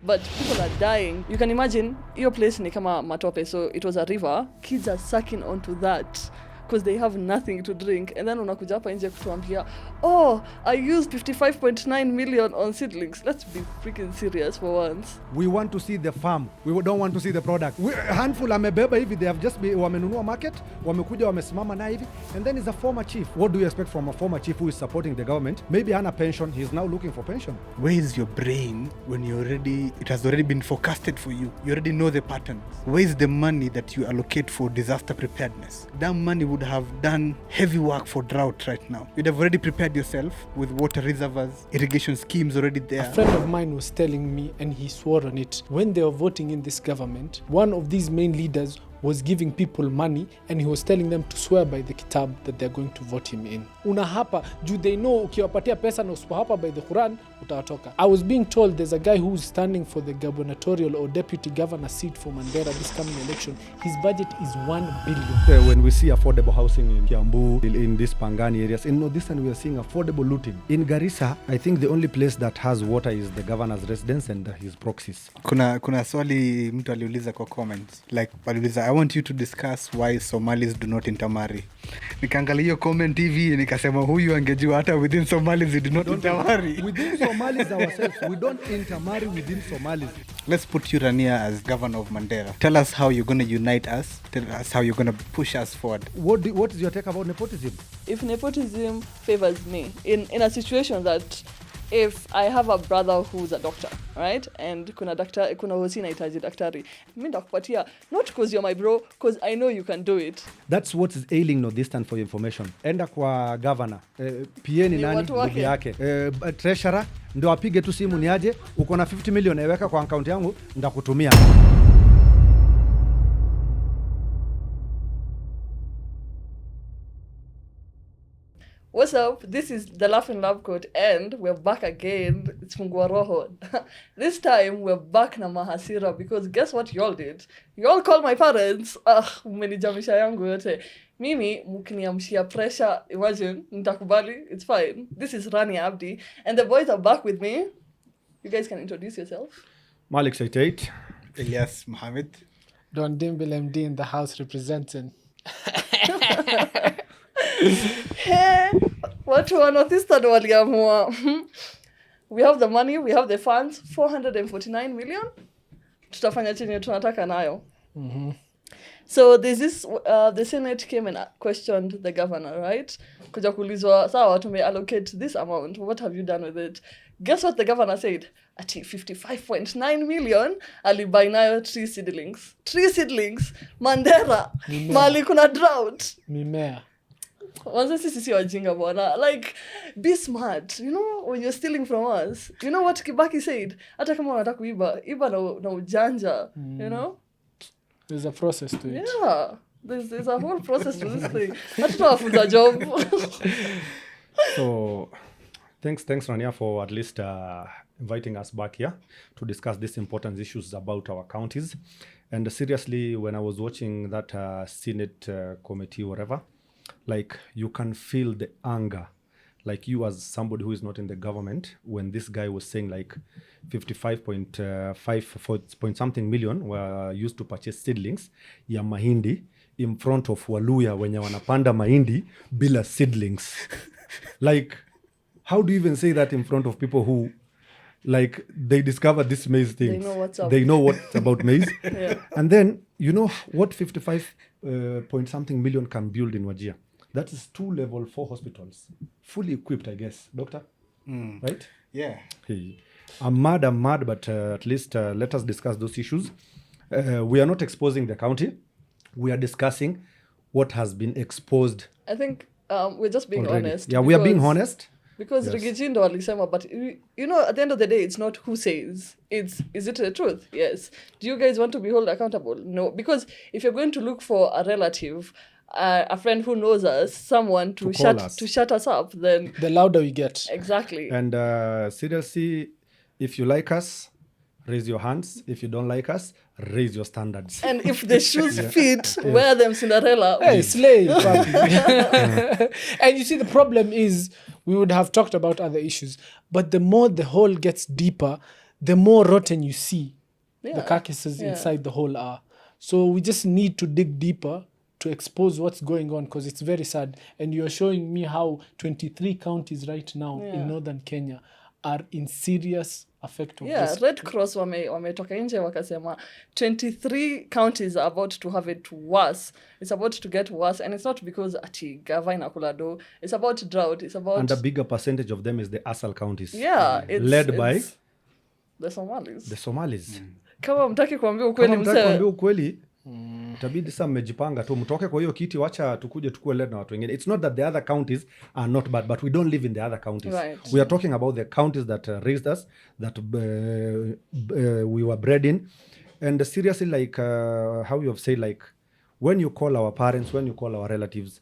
but people are dying. You can imagine, your place ni kama matope, so it was a river. Kids are sucking onto that because they have nothing to drink, and then unakuja hapa nje kutuambia, oh, I used 55.9 million on seedlings. Let's be freaking serious for once. We want to see the farm. We don't want to see the product. A handful amebeba hivi, they have just wamenunua market, wamekuja wamesimama na hivi, and then is a former chief. What do you expect from a former chief who is supporting the government? Maybe hana pension, he's now looking for pension. Where is your brain when it has already been forecasted for you? You already know the patterns. Where is the money that you allocate for disaster preparedness? That money would have done heavy work for drought right now. You'd have already prepared yourself with water reservoirs, irrigation schemes already there. A friend of mine was telling me, and he swore on it, when they were voting in this government, one of these main leaders was giving people money, and he was telling them to swear by the kitab that they're going to vote him in. Unahapa, do they know ukiwapatia pesa na usipahapa by the Quran, utawatoka. I was being told there's a guy who's standing for the gubernatorial or deputy governor seat for Mandera this coming election. His budget is 1 billion. When we see affordable housing in Kiambu, in these Pangani areas, in Northeastern we are seeing affordable looting. In Garissa, I think the only place that has water is the governor's residence and his proxies. Kuna swali mtu aliuliza kwa comments, like aliuliza, I want you to discuss why Somalis do not intermarry. Nikaangalia hiyo comment TV nikasema huyu angejua hata within Somalis we do not intermarry. Within Somalis ourselves, we don't intermarry within Somalis. Let's put you, Rania, as governor of Mandera. Tell us how you're going to unite us. Tell us how you're going to push us forward. What is your take about nepotism? If nepotism favors me, in a situation that if I have a brother who's a doctor, right, and kuna hosi inahitaji daktari, mimi ndakupatia, not because you're my bro, because I know you can do it. That's what is ailing Northeastern for information. Enda kwa governor, PA ni nani, ndugu yake, treasurer, ndio apige tu simu niaje, uko na 50 million eweka kwa account yangu, ndakutumia. What's up? This is the Laugh and Love Code, and we're back again. It's Fungua Roho. This time we're back na mahasira because guess what y'all did? Y'all called my parents. Mmenijamisha yangu yote. Mimi mkiniamshia pressure. Imagine, nitakubali. It's fine. This is Rani Abdi, and the boys are back with me. You guys can introduce yourself. Malik Saitait. Elias Mohammed. Don Dimbil MD in the house representing. Hey, watu wa Northeastern waliamua. We have the money, we have the funds, 449 million. Tutafanya chenye tunataka nayo. So there's this, the Senate came and questioned the governor, right? Kuja kulizwa, sawa, tume allocate this amount. What have you done with it? Guess what the governor said? Ati 55.9 million, alibuy nayo 3 seedlings. 3 seedlings, Mandera, mali kuna drought. Mimea. Wanza sisi wajinga bwana. Like, be smart. You know, when you're stealing from us. You know what Kibaki said? Hata kama unataka kuiba, iba na ujanja. You know? There's a process to it. Yeah. There's a whole process to this thing. Hatuwafunza job. So, thanks Rania for at least inviting us back here to discuss these important issues about our counties. And seriously, when I was watching that Senate committee, whatever, like you can feel the anger, like you as somebody who is not in the government, when this guy was saying like 55.5 point something million were used to purchase seedlings ya mahindi in front of Waluya wenye wanapanda mahindi bila seedlings. Like, how do you even say that in front of people who, like, they discovered this maize thing? They know what's up. They know what's about maize. Yeah. And then, you know what 55 point something million can build in Wajir? That is 2 level 4 hospitals. Fully equipped, I guess. Doctor? Right? Yeah. Hey. I'm mad, but at least let us discuss those issues. We are not exposing the county. We are discussing what has been exposed. I think we're just being already. honest. Yeah, we are being honest. Because yes. Rigijindo alisema, but you know, at the end of the day, it's not who says. Is it the truth? Yes. Do you guys want to be held accountable? No. Because if you're going to look for a relative, a friend who knows us, someone to shut us up, then the louder we get. Exactly. And seriously, if you like us, raise your hands. If you don't like us, raise your standards. And if the shoes fit, wear them, Cinderella. Hey, slay. And you see, the problem is we would have talked about other issues, but the more the hole gets deeper, the more rotten you see the Yeah. carcasses Yeah. inside the hole are. So we just need to dig deeper to expose what's going on, because it's very sad. And you're showing me how 23 counties right now Yeah. in northern Kenya are in serious effect of Yeah, this. Red Cross wametoka nje wakasema 23 counties are about to have it worse. It's about to get worse, and it's not because ati gava inakula do. It's about drought. It's about And a bigger percentage of them is the ASAL counties. yeah, Led by the Somalis. the Somalis. Kama mtaki kuambia ukweli Kama mtaki kuambia mse. ukweli, itabidi sasa mmejipanga tu mtoke kwa hiyo kiti, wacha tukuje tukue led na watu wengine. It's not that the other counties are not bad, but we don't live in the other counties. Right. We are talking about the counties that raised us, that we were bred in. And seriously, like how you have said, like when you call our parents, when you call our relatives,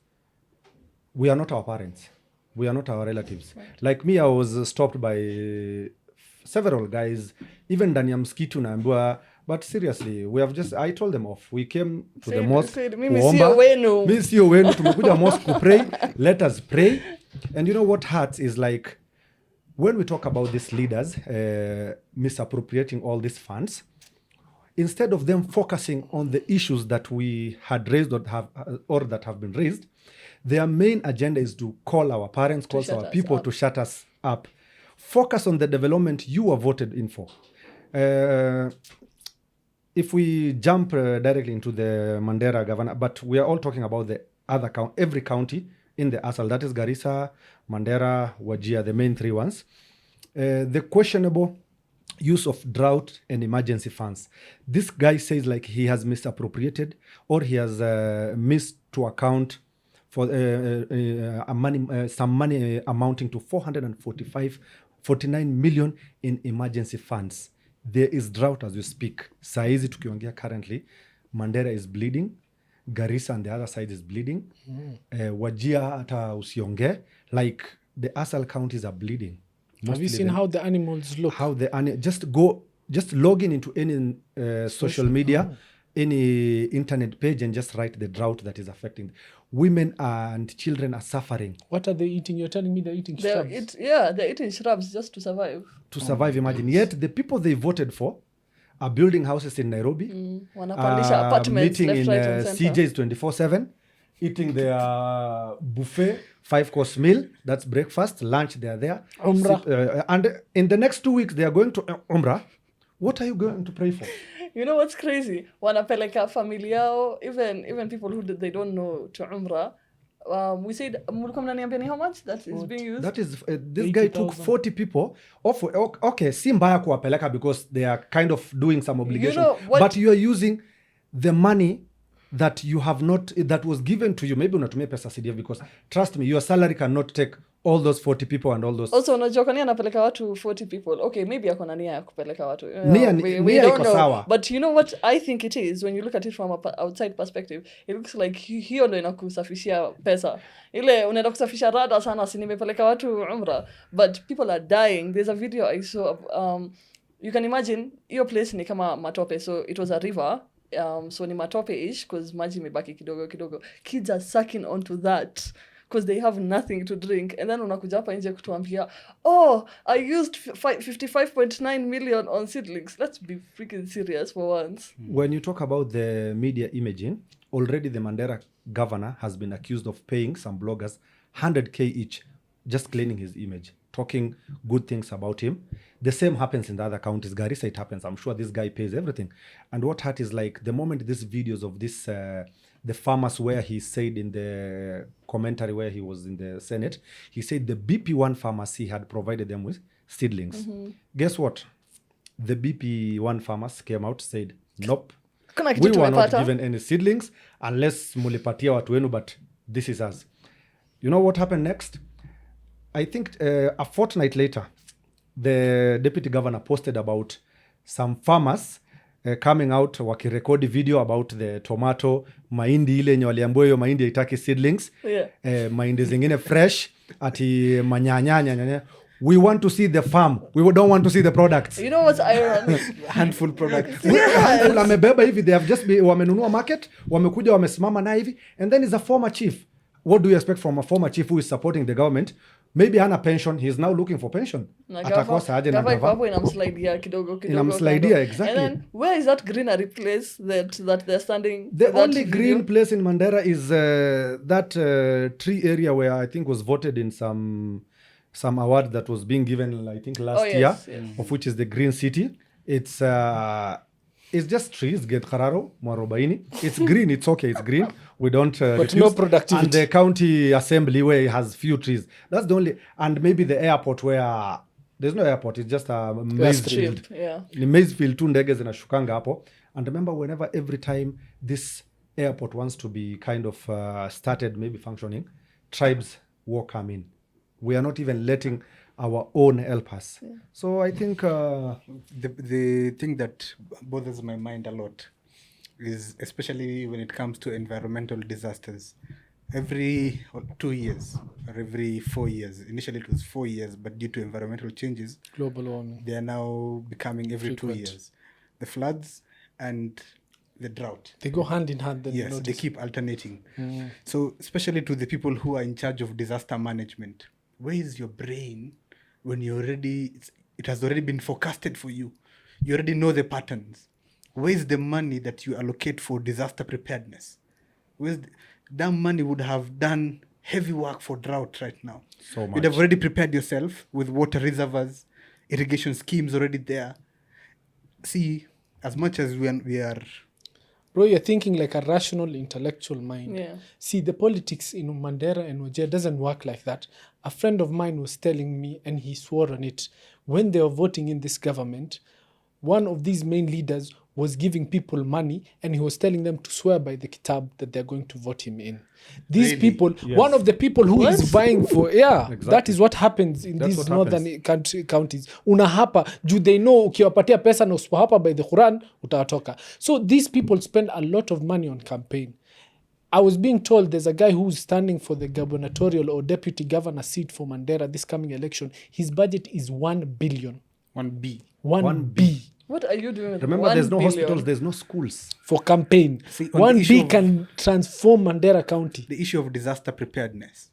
we are not our parents. We are not our relatives. Right. Like me, I was stopped by several guys, even ndani ya msikiti unaambiwa, but seriously, we have just, I told them off. We came to the mosque Mimi sio wenu. Mimi sio wenu, tumekuja mosque to pray. Let us pray. And you know what hurts is like, when we talk about these leaders misappropriating all these funds, instead of them focusing on the issues that we had raised or that have been raised, their main agenda is to call our parents, call our people to shut us up. Focus on the development you were voted in for. If we jump directly into the Mandera governor, but we are all talking about the other every county in the ASAL, that is Garissa, Mandera, Wajir, the main three ones. The questionable use of drought and emergency funds. This guy says like he has misappropriated or he has missed to account for some money amounting to 49 million in emergency funds. There is drought as we speak. Saizi tukiongea currently, Mandera is bleeding, Garissa on the other side is bleeding. Wajir hata usionge, like the ASAL counties are bleeding. Have you seen how the animals look? How the just log in into any social media, any internet page, and just write the drought that is affecting. Women and children are suffering. What are they eating? You're telling me they're eating shrubs? They're eating shrubs just to survive. To survive, imagine. Yet the people they voted for are building houses in Nairobi, Wanapandisha apartments meeting left, in right, and center. CJs 24/7, eating their buffet 5-course meal. That's breakfast, lunch. They are there. Umrah. And in the next 2 weeks, they are going to Umrah. What are you going to pray for? You know what's crazy? Wanapeleka familia yao, even people who they don't know, to Umrah. We said, mulikuwa mnaniambia ni how much that is being used? That is, this guy took 40 people. Okay, si mbaya kuwapeleka because they are kind of doing some obligation. You know what? But you are using the money that you have not, that was given to you. Maybe unatumia pesa CDF because trust me, your salary cannot take all those 40 people and all those. Also, unajua kwa nini anapeleka watu 40 people? Okay, maybe akona nia ya kupeleka watu. Nia don't iko know. sawa. But you know what I think it is, when you look at it from an outside perspective, it looks like hiyo ndo inakusafishia pesa. Ile unaenda kusafisha rada sana, si nimepeleka watu Umrah. But people are dying. There's a video I saw. You can imagine, hiyo place ni kama matope. So it was a river. So ni matope-ish because maji imebaki kidogo. Kids are sucking onto that because they have nothing to drink. And then unakuja hapa nje kutuambia, oh, I used 55.9 million on seedlings. Let's be freaking serious for once. When you talk about the media imaging, already the Mandera governor has been accused of paying some bloggers 100K each, just cleaning his image, talking good things about him. The same happens in the other counties. Garissa, it happens. I'm sure this guy pays everything. And what hurt is like the moment these videos of this, the farmers, where he said in the commentary where he was in the Senate, he said the BP1 farmers, he had provided them with seedlings. Guess what? The BP1 farmers came out, said, nope, Kuna kitu we were not tumepata. given any seedlings unless mulipatia watu wenu, but this is us. You know what happened next? I think a fortnight later, the deputy governor posted about some farmers coming out wakirekodi video about the tomato, mahindi ile yenye waliambiwa hiyo mahindi haitaki seedlings. Yeah. Mahindi zingine fresh ati manyanya. We want to see the farm. We don't want to see the products. You know what's ironic? Handful products. Handful amebeba hivi, they have just wamenunua market, wamekuja wamesimama na hivi, and then is a former chief. What do you expect from a former chief who is supporting the government maybe hana pension, he's now looking for pension. Na Atakosa aje na gava iko gava. hapo inamslidea kidogo Inamslidea, kando. exactly. And then where is that greenery place that they're standing? The that only video? green place in Mandera is that tree area where I think was voted in some award that was being given, I think, last year, yes. of which is the Green City. It's just trees, Get Khararo, Mwarobaini. It's green, it's okay, it's green. We don't But refuse. no productivity. And the county assembly where it has few trees. That's the only, and maybe the airport where there's no airport, it's just a maize Field, field. yeah. Ni maize field tu ndege zinashukanga hapo. And remember, every time this airport wants to be kind of started, maybe functioning, tribes will come in. We are not even letting our own help us. Yeah. So I think The thing that bothers my mind a lot is, especially when it comes to environmental disasters, every 2 years or every 4 years, initially it was 4 years, but due to environmental changes, Global warming. they are now becoming every Frequent. 2 years. The floods and the drought. They go hand in hand. Then you Yes, they notice. keep alternating. So especially to the people who are in charge of disaster management, where is your brain when it has already been forecasted for you? You already know the patterns. Where is the money that you allocate for disaster preparedness? That money would have done heavy work for drought right now. So much. You'd have already prepared yourself with water reservoirs, irrigation schemes already there. See, as much as we are Bro, you're thinking like a rational, intellectual mind. Yeah. See, the politics in Mandera and Wajir doesn't work like that. A friend of mine was telling me, and he swore on it, when they were voting in this government, one of these main leaders was giving people money, and he was telling them to swear by the kitab that they're going to vote him in. These Really? people, Yes. one of the people who is vying for, Exactly. that is what happens in That's these what northern counties. Unahapa, juu they know ukiwapatia pesa na usipohapa by the Quran, utawatoka. So these people spend a lot of money on campaign. I was being told there's a guy who's standing for the gubernatorial or deputy governor seat for Mandera this coming election. His budget is 1 billion. 1B. 1B. What are you doing with remember, 1 there's no billion? hospitals, there's no schools. For campaign. See, on the issue 1B of- can transform Mandera County. The issue of disaster preparedness.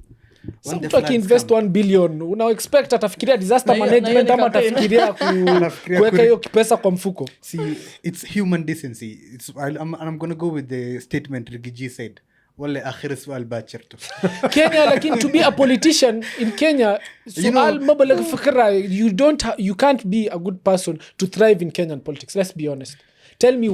When the Mtu akiinvest floods 1 billion una expect atafikiria disaster Na hiyo- na management hiyo ni ama campaign. atafikiria Anafikiria kuweka kuri- hiyo pesa kwa mfuko. See, it's human decency. I'm going to go with the statement Rigiji said. Wale akhir sual bachirto. Kenya, lakini to be a politician in Kenya, You know- sual mabalak fikra, you can't be a good person to thrive in Kenyan politics. Let's be honest. Tell me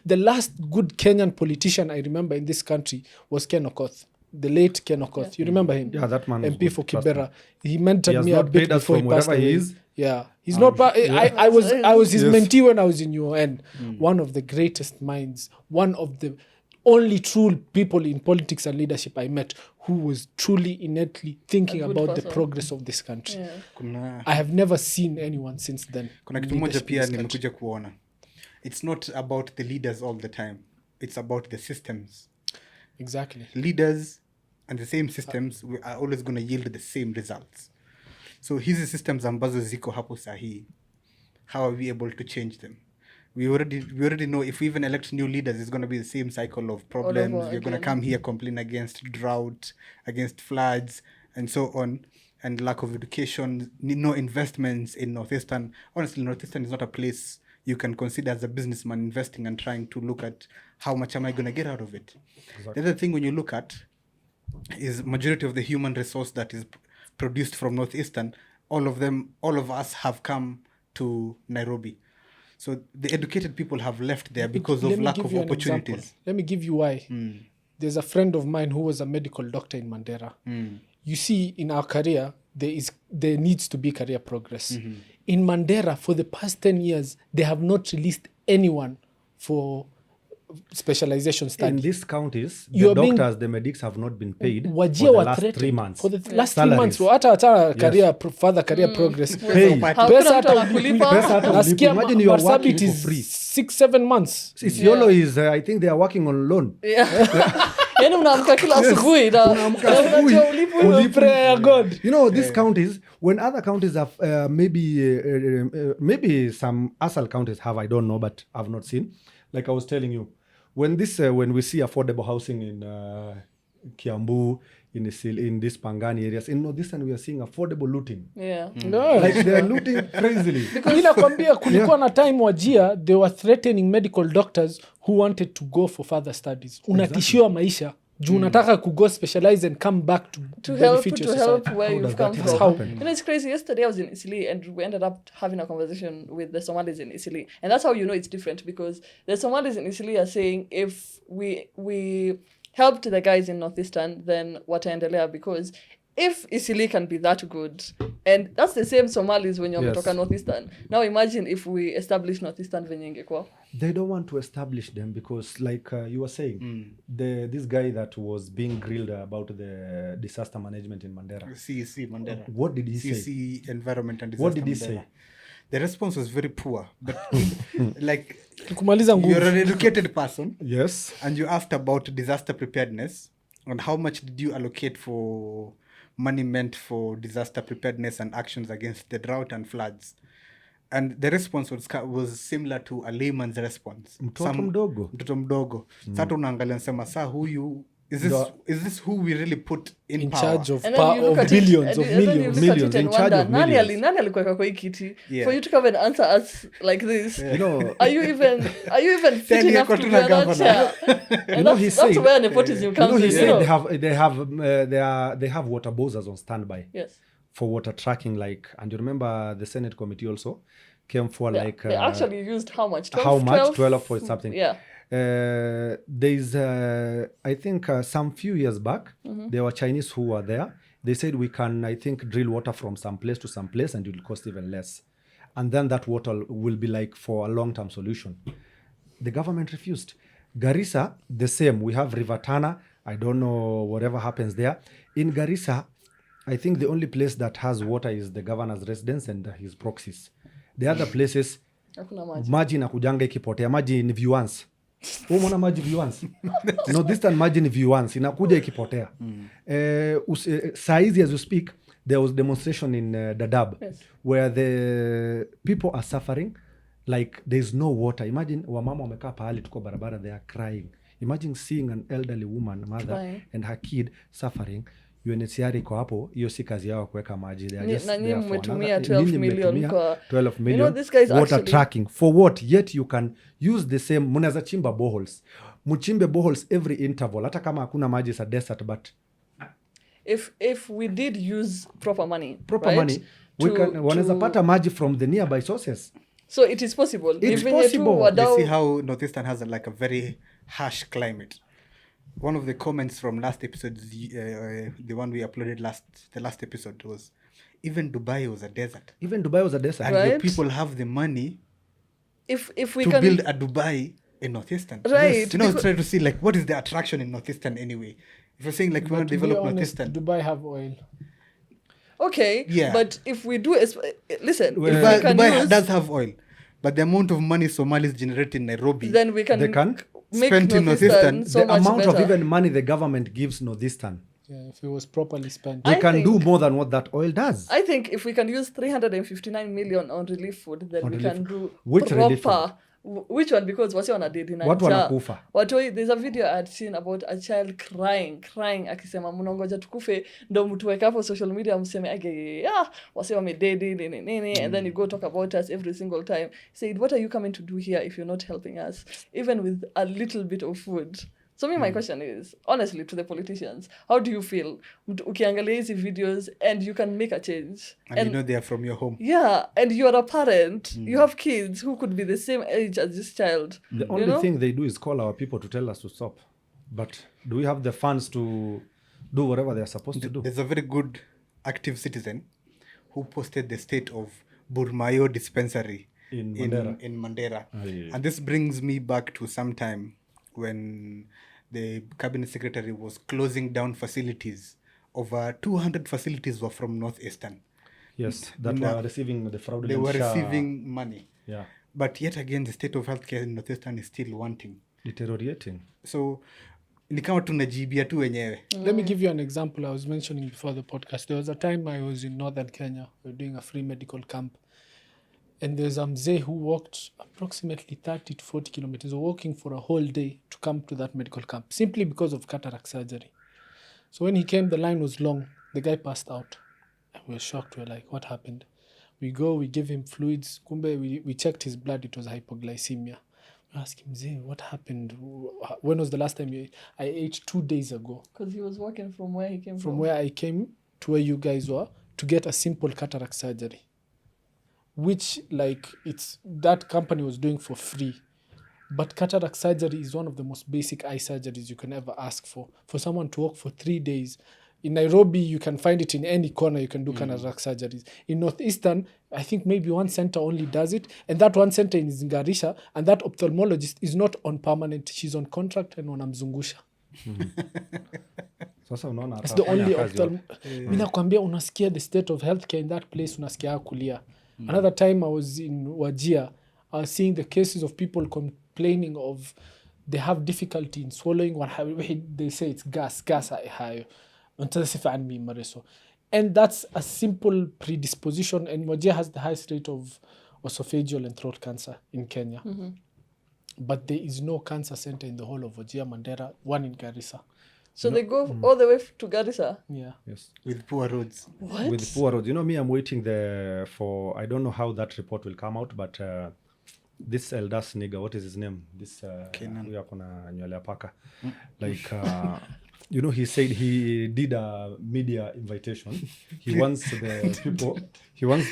the last good Kenyan politician I remember in this country was Ken Okoth, the late Ken Okoth. You remember him? Yeah, that man was MP good, for trust Kibera. me. He mentored He has me a not bit paid us before he from passed wherever he away. is. Yeah, he's not. I was his Yes. mentee when I was in UN. One of the greatest minds. One of the only true people in politics and leadership I met who was truly innately thinking A good about the person. progress of this country. Yeah. Kuna I have never seen anyone since then. kuna kitu lead moja us in pia this country. nimekuja kuona. It's not about the leaders all the time. It's about the systems. Exactly. Leaders and the same systems are always going to yield the same results. So hizi systems ambazo ziko hapo sahi, how are we able to change them? We already know if we even elect new leaders, it's going to be the same cycle of problems. over You're going to again. come here, complain against drought, against floods, and so on, and lack of education, no investments in Northeastern. Honestly, Northeastern is not a place you can consider as a businessman investing and trying to look at how much am I going to get out of it. The other thing when you look at is majority of the human resource that is produced from Northeastern, all of us have come to Nairobi. So the educated people have left there because Let of me lack give of you an example. opportunities. Let me give you why. There's a friend of mine who was a medical doctor in Mandera. You see, in our career, there needs to be career progress. In Mandera, for the past 10 years, they have not released anyone for specialization In study. these counties, You the are being- doctors, the medics have not been paid for Wajir the were last threatened 3 months. for the last 3 Salaries. months. Hata career, further career progress. Pay. Hakuna Pesa mtu hata anakulipa. Pesa hata Nasikia ulipo. Imagine you are Marsabit working for is free. 6-7 months. Isiolo is, I think they are working on loan. Yeah. Yaani unaamka kila asubuhi na unajua ulipwe hivyo. Ulipwe. Prayer God. You know, these counties, when other counties have maybe some ASAL counties have, I don't know, but I've not seen. Like I was telling you, when we see affordable housing in Kiambu, in this Pangani areas. In Northeastern, we are seeing affordable looting. Yeah. Yeah. Like they are looting crazily. Mi nakwambia kulikuwa na time wajia they were threatening medical doctors who wanted to go for further studies. Unatishiwa maisha juu unataka kugo specialize and come back to help benefit your help society. where How you've does come that from. happen? You know, it's crazy. Yesterday I was in Italy and we ended up having a conversation with the Somalis in Italy, and that's how you know it's different, because the Somalis in Italy are saying if we helped the guys in Northeastern, then wataendelea, because if Isili can be that good, and that's the same Somalis when you're Yes. talking Northeastern. Now imagine if we establish Northeastern venye ingekuwa. They don't want to establish them because, like you were saying, this guy that was being grilled about the disaster management in Mandera. CEC Mandela. What did he say? CEC Environment and Disaster. What did he Mandela. say? The response was very poor, but like Kumaliza nguvu. you're an educated person Yes. and you asked about disaster preparedness and how much did you allocate for money meant for disaster preparedness and actions against the drought and floods. And the response was similar to a layman's response. Mtoto mdogo. Mtoto mdogo. Sasa unaangalia nasema saa huyu is this who we really put in power? charge of And then you look at billions it, of and then you millions. look at Millions, it in and charge wonder, of millions. nani alikuweka kwa hii kiti Yeah. for you to come and answer us like this? You know, Are you even fit Tell enough yako to tuna be on that governor. chair? And know, he that's said- where nepotism comes he in. said You they know? they have water bowsers on standby Yes. for water tracking. Like, and you remember the Senate committee also came for Yeah. like They actually used how much? 12, how much? 12 or 12 something. Yeah. There's I think some few years back there were Chinese who were there. They said we can, I think, drill water from some place to some place and it will cost even less, and then that water will be like for a long-term solution. The government refused. Garissa, the same. We have River Tana. I don't know whatever happens there. In Garissa, I think the only place that has water is the governor's residence and his proxies. The other places, Hakuna maji. maji inakujanga ikipotea. Maji ni viewans. Umeona maji viewans? No, this time maji ni viewans. Inakuja ikipotea. Saa hizi as you speak, there was demonstration in Dadaab, Yes. where the people are suffering. Like there's no water. Imagine wamama wamekaa pahali tuko barabara, they are crying. Imagine seeing an elderly woman, mother, Crying. and her kid suffering. UNHCR iko hapo, hiyo si kazi yao kuweka maji. They are Ni- just na nyinyi there for mmetumia another- 12 nyinyi million mmetumia kwa- 12 You million know, this guy is water actually- tracking. For what? Yet you can use the same. Mnaweza chimba boreholes. Mchimbe boreholes every interval. Hata kama hakuna maji is a desert, but If we did use proper money, proper right, money, we can wanaweza pata maji from the nearby sources. so it is possible. It's Ni venye tu possible. You wadau- see how Northeastern has like a very harsh climate. One of the comments from last episode, the one we uploaded the last episode was, even Dubai was a desert. Even Dubai was a desert. And your Right. people have the money if we to can build a Dubai in Northeastern. Right, You know, because- try to see like what is the attraction in Northeastern anyway. If you're saying like we But want to to be develop honest, Northeastern, Dubai have oil. okay, Yeah. but if we do listen, Well, if Dubai, we can Dubai use, does have oil, but the amount of money Somalis generate in Nairobi, then we can They can make spend in Northeastern Northeastern, so the much amount better. of even money the government gives Northeastern, Yeah, if it was properly spent. we I can do think- more than what that oil does. I think if we can use 359 million on relief food, then On we relief can food. do Which relief proper. Which one? Because what's on a did in Watu wanakufa. There's a video I had seen about a child crying akisema mnongoja tukufe ndo mtuweke hapo social media mseme wase wamededi nini and then you go talk about us every single time. Said, what are you coming to do here if you're not helping us even with a little bit of food? So my question is, honestly, to the politicians, how do you feel ukiangalia hizi videos and you can make a change? and you know they are from your home. Yeah, and you're a parent. You have kids who could be the same age as this child. The you only know? thing they do is call our people to tell us to stop. But do we have the funds to do whatever they're supposed to do? There's a very good active citizen who posted the state of Burmayo dispensary In Mandera. in Mandera. Oh, yeah. And this brings me back to some time when the cabinet secretary was closing down facilities. Over 200 facilities were from Northeastern. Yes, that No. were receiving the fraudulent They were SHA. receiving money. Yeah, But yet again, the state of healthcare in Northeastern is still wanting. deteriorating. So ni kama tunajibia tu wenyewe. Let me give you an example I was mentioning before the podcast. There was a time I was in northern Kenya. We were doing a free medical camp. And there's a mzee who walked approximately 30 to 40 kilometers, walking for a whole day to come to that medical camp, simply because of cataract surgery. So when he came, the line was long. The guy passed out. And we were shocked. We were like, what happened? We go, we give him fluids. Kumbe, we checked his blood. It was hypoglycemia. We asked him, Zee, what happened? When was the last time you ate? I ate 2 days ago. Because he was walking from where he came from. From where I came to where you guys were to get a simple cataract surgery, which that company was doing for free. But cataract surgery is one of the most basic eye surgeries you can ever ask for. For someone to walk for 3 days. In Nairobi, you can find it in any corner. You can do cataract surgeries. In Northeastern, I think maybe one center only does it. And that one center is in Garissa. And that ophthalmologist is not on permanent. She's on contract and wanamzungusha. Sasa unaona It's the only ophthalmologist. Mina kwambia unasikia the state of healthcare in that place, unasikia kulia. Another time I was in Wajir, I was seeing the cases of people complaining of they have difficulty in swallowing. They say it's gas hayo. And that's a simple predisposition. And Wajir has the highest rate of esophageal and throat cancer in Kenya. But there is no cancer center in the whole of Wajir, Mandera, one in Garissa. So they go all the way to Garissa? Yeah. Yes. With poor roads. What? With poor roads. You know, me, I'm waiting there for, I don't know how that report will come out, but this Eldas nigga, what is his name? This huyo akona nywele ya paka. Like, you know, he said he did a media invitation. He wants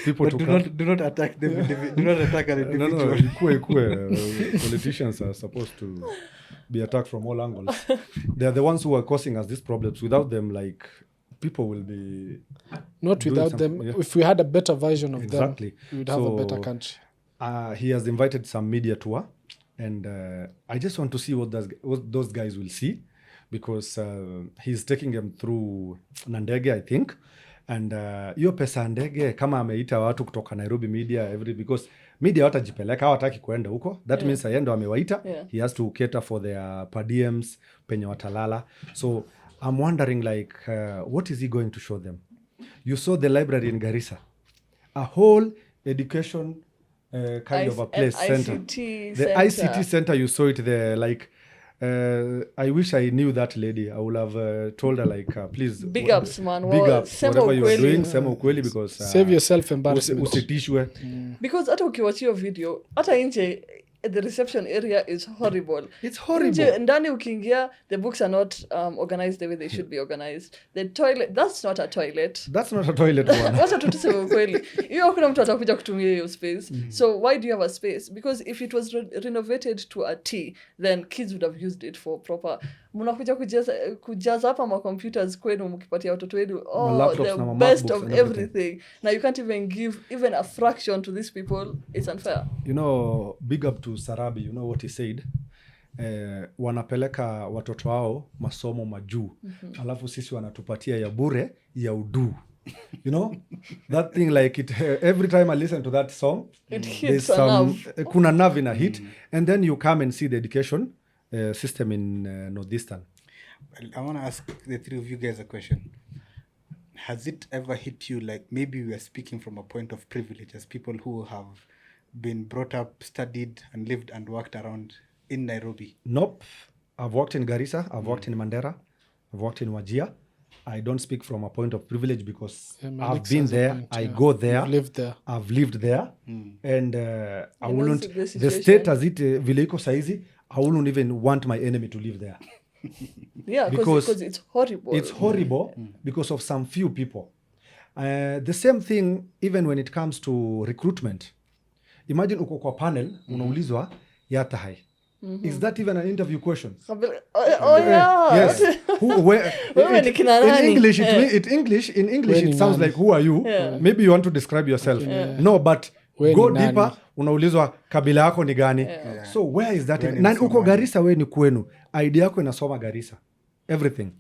people to come. Do not attack them. Do not attack an individual. No. Politicians are supposed to be attacked from all angles. They are the ones who are causing us these problems. Without them, like, people will be... Not without them. Yeah. If we had a better version of them, we would have a better country. He has invited some media tour. And I just want to see what those guys will see. Because he's taking them through Nandege, I think. And hiyo pesa ndege kama ameita watu kutoka Nairobi media because media watajipeleka hawataki kuenda huko. That means yeye ndo amewaita. He has to cater for their per diems penye watalala. So I'm wondering like what is he going to show them? You saw the library in Garissa. A whole education kind of a place center. The ICT center, you saw it there like I wish I knew that lady. I would have told her like, please. Big ups, man. Big ups. Whatever you are doing, sema ukweli because save yourself embarrassment. Usitishwe. Because hata ukiwatch your video, hata nje the reception area is horrible. It's horrible. Nje ndani ukiingia, the books are not organized the way they should be organized. The toilet, that's not a toilet. That's not a toilet bwana. Wacha tu tuseme ukweli. Hiyo hakuna mtu atakuja kutumia hiyo space. So why do you have a space? Because if it was renovated to a T, then kids would have used it for proper. Mnakuja kujaza hapa ma computers kwenu mkipatia watoto wenu the best of everything. Now you can't even give even a fraction to these people. It's unfair. You know, big up to Sarabi, you know what he said? Wanapeleka watoto wao masomo majuu. Alafu sisi wanatupatia ya bure ya udu. You know, that thing like it every time I listen to that song, it hits a nerve. Kuna nerve in a hit, and then you come and see the education system in Northeastern. Well, I want to ask the three of you guys a question. Has it ever hit you like maybe we are speaking from a point of privilege as people who have been brought up, studied and lived and worked around in Nairobi? Nope. I've worked in Garissa, I've worked in Mandera, I've worked in Wajir. I don't speak from a point of privilege because I've been there, I go there, I've lived there, and I wouldn't, the state as it vile iko saizi, I wouldn't even want my enemy to live there. Yeah, because it's horrible. It's horrible because of some few people. The same thing even when it comes to recruitment. Imagine uko kwa panel, unaulizwa yata hai. Is that even an interview question? Yeah. Yes. In English, it sounds like, who are you? Yeah. Maybe you want to describe yourself. Yeah. No, but go deeper, unaulizwa kabila yako ni gani? Yeah. So where is that? Nani uko Garissa we ni kwenu. ID yako inasoma Garissa. Everything.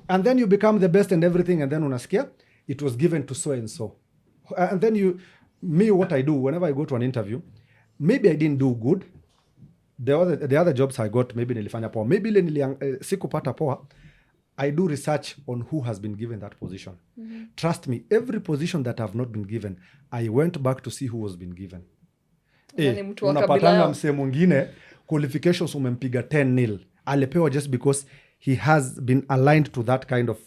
And then you become the best and everything, and then unasikia, it was given to so and so. And then what I do, whenever I go to an interview, maybe I didn't do good. The other jobs I got, maybe nilifanya poa. Maybe sikupata poa. I do research on who has been given that position. Trust me, every position that I've not been given, I went back to see who was been given. Unapatanga mse mwingine, qualifications umempiga 10-0. Alipewa just because he has been aligned to that kind of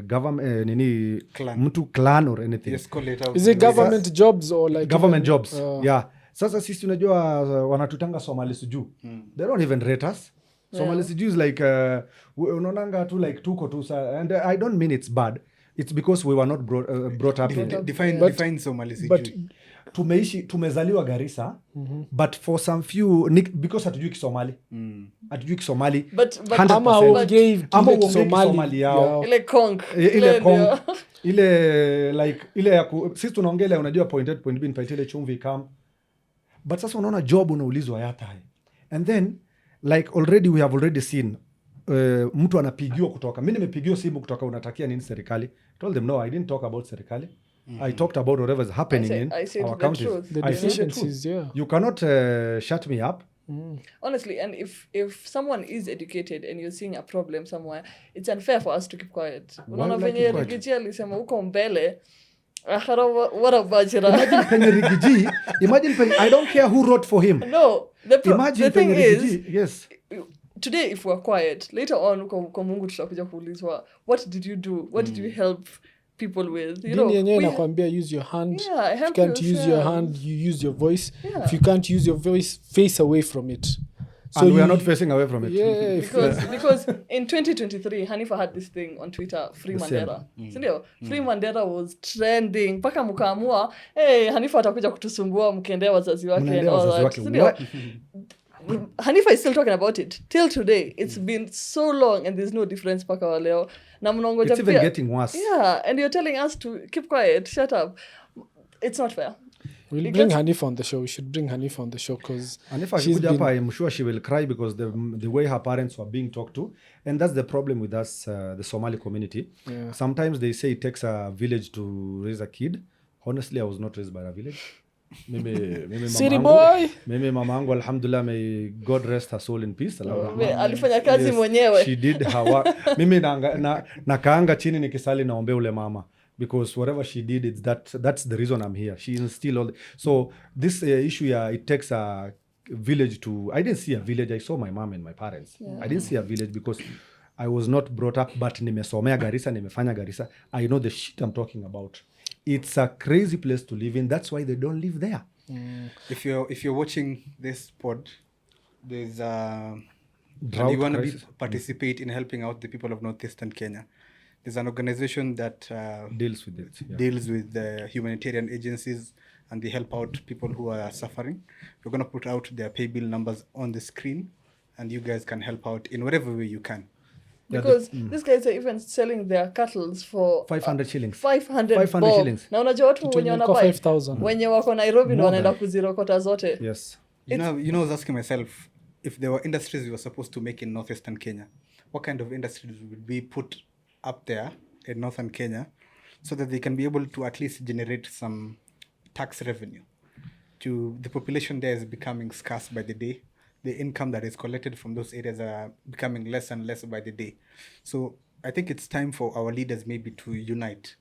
government nini Clan. mtu clan or anything. Just call it out. Is it government jobs or like Government even, jobs. Yeah. Sasa sisi unajua wanatutanga Somali sijuu. They don't even rate us. Somali sijuu is like unaonanga tu like tuko tu and I don't mean it's bad. It's because we were not brought up in Define Somali but tumezaliwa Garissa, but for some few because hatujui Kisomali. Hatujui Kisomali. But 100%. ama ongei Ama kile uongei Kisomali Kisomali yao. ile kong. Ile kong. Ile like ile ya sisi tunaongelea unajua point A point B nipatie ile chumvi kam. But sasa unaona job unaulizwa yata. And then like already we have already seen mtu anapigiwa kutoka. Mimi nimepigiwa simu kutoka unatakia nini serikali? I told them no, I didn't talk about serikali. I talked about whatever is happening in our counties. the deficiencies, yeah. You cannot shut me up. Honestly, and if someone is educated and you're seeing a problem somewhere, it's unfair for us to keep quiet. Unaona would I venye keep quiet? Rigiji alisema huko mbele, what bajira. Imagine penye Rigiji. Imagine penye, I don't care who wrote for him. No, Imagine the thing penye is, Rigiji. Yes. today if we're quiet, later on kwa Mungu tutakuja kuulizwa, what did you do? What did you help people with? You know, Dini yenyewe we- inakwambia use your hand. Yeah, If you help can't use your yourself. hand, you use your voice. Yeah. If you can't use your voice, face away from it. And we are not facing away from it. Yeah, because in 2023 Hanifa had this thing on Twitter, Free Mandela. Sindio? Free Mandela was trending mpaka mkaamua Hanifa atakuja kutusumbua mkiendea wazazi wake and Mnaendea all wazazi that. wake. Sindio? What? Hanifa is still talking about it till today. It's been so long and there's no difference mpaka wa leo. Na mnangoja It's even pia- getting worse. Yeah, and you're telling us to keep quiet, shut up. It's not fair. We'll It bring gets- Hanifa on the show. We should bring Hanifa on the show because And if I she's could up, been... I'm sure she will cry because the way her parents were being talked to. And that's the problem with us, the Somali community. Yeah. Sometimes they say it takes a village to raise a kid. Honestly, I was not raised by a village. Mimi City mamangu- boy. Mimi mamangu, alhamdulillah, may God rest her soul in peace. Alifanya kazi mwenyewe. She did her work. Mimi nakaanga chini nikisali naombe ule mama. Because whatever she did, that's the reason I'm here. She instilled all so this issue, it takes a village to... I didn't see a village. I saw my mom and my parents. I didn't see a village because I was not brought up, but nimesomea Garissa, nimefanya Garissa. I know the shit I'm talking about. It's a crazy place to live in. That's why they don't live there. If you're watching this pod, there's Drought and you want to crisis. participate in helping out the people of northeastern Kenya. There's an organization that Deals with it. Yeah. deals with the humanitarian agencies and they help out people who are suffering. We're going to put out their pay bill numbers on the screen and you guys can help out in whatever way you can. Because these guys are even selling their cattle for 500 shillings. 500 500 bob. shillings. Na unajua watu wenye Ilikuwa wanabuy 5,000. wenye wako Nairobi ndo More wanaenda than. kuzirokota zote. Yes. You know, I was asking myself, if there were industries we were supposed to make in northeastern Kenya, what kind of industries would be put up there in northern Kenya so that they can be able to at least generate some tax revenue? The population there is becoming scarce by the day. The income that is collected from those areas are becoming less and less by the day. So I think it's time for our leaders maybe to unite.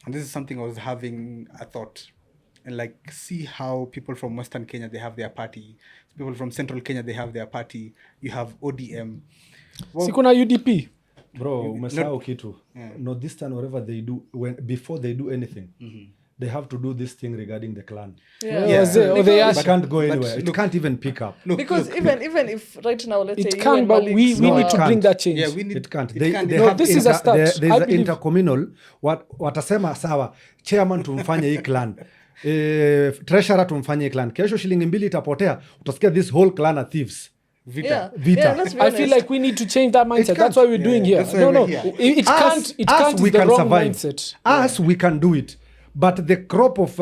And this is something I was having a thought. And like see how people from Western Kenya, they have their party. People from Central Kenya, they have their party. You have ODM. Well, Si kuna UDP. Bro, umesahau kitu. Northeastern, whatever they do, before they do anything, they have to do this thing regarding the clan. Yeah. Yeah. Or they It ask, can't go But anywhere. It look- can't even pick up. look, Because look, even if right now, let's say it you can, and but Malik we saw- need to bring that change. yeah, we need. It can't. It They can't. have this is a start. there's I an believe- intercommunal. Watasema sawa, chairman tumfanye hii clan. Treasurer tumfanye hii clan. Kesho shilingi 2 itapotea. Utasikia this whole clan are thieves. Vita. Yeah. Vita. Yeah, let's be I feel honest. like we need to change that mindset. can't. That's why we're doing here. that's why No, we're no. here. It can't. It can't. It's we the can wrong survive. mindset. Us, we can do it. But the crop of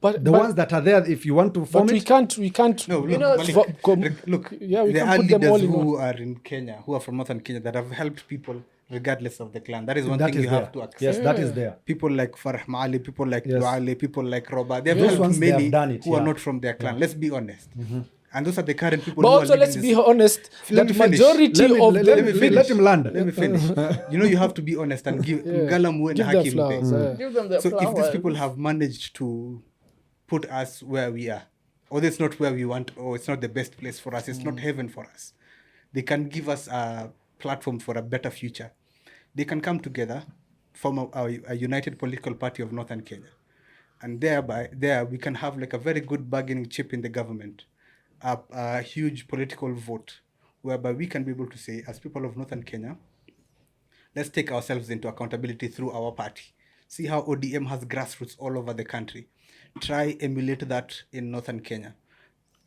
But the ones that are there, if you want to form but we it, can't. We can't. No, look, know, Malik, look. Yeah, we there can are put them leaders all in who are in Kenya, who are from northern Kenya, that have helped people regardless of the clan. That is one that thing is you there. have to accept. Yes, that is there. People like Farah Maali, people like Yes. Duale, people like Roba, they have Those helped ones, they many have done it, who are yeah. not from their clan. Let's be honest. And those are the current people But who also, are let's leading be this. honest. Let That me finish. majority of let him land. Let me finish. You know, you have to be honest and give Galamwe give and them Hakim flowers. there. Give them the So if flowers. these people have managed to put us where we are, or it's not where we want, or it's not the best place for us, it's not heaven for us, they can give us a platform for a better future, they can come together, form a united political party of Northern Kenya. And there we can have like a very good bargaining chip in the government, a huge political vote, whereby we can be able to say, as people of Northern Kenya, let's take ourselves into accountability through our party. See how ODM has grassroots all over the country. Try emulate that in Northern Kenya.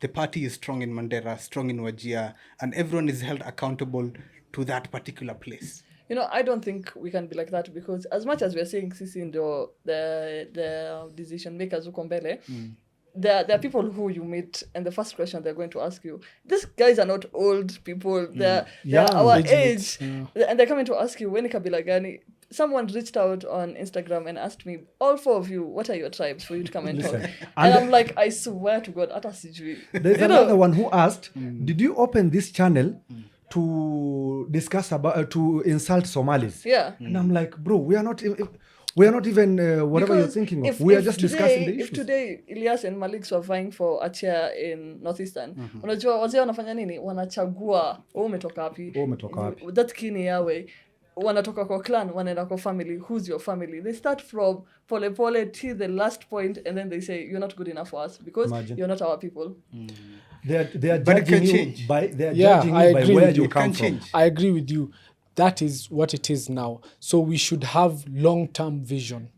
The party is strong in Mandera, strong in Wajir, and everyone is held accountable to that particular place. You know, I don't think we can be like that, because as much as we are saying sisi ndio the decision makers huko mbele, there are people who you meet and the first question they're going to ask you, these guys are not old people, they're our age, and they're coming to ask you, when Kabila gani? Someone reached out on Instagram and asked me, all 4 of you, what are your tribes for you to come and talk? And I'm like, I swear to God, ata sijui. There's another one who asked, did you open this channel to discuss about to insult Somalis? Yeah. And I'm like, bro, we are not even whatever you're thinking of. We are just discussing the issues. If today Elias and Malik were vying for a chair in Northeastern, unajua wazee wanafanya nini? Wanachagua, umetoka wapi? That kini yawe. Wanatoka kwa clan, wanaenda kwa family. Who's your family? They start from pole pole till the last point, and then they say, you're not good enough for us because you're not our people. They are judging you by where you come from. I agree with you. That is what it is now. So we should have long-term vision.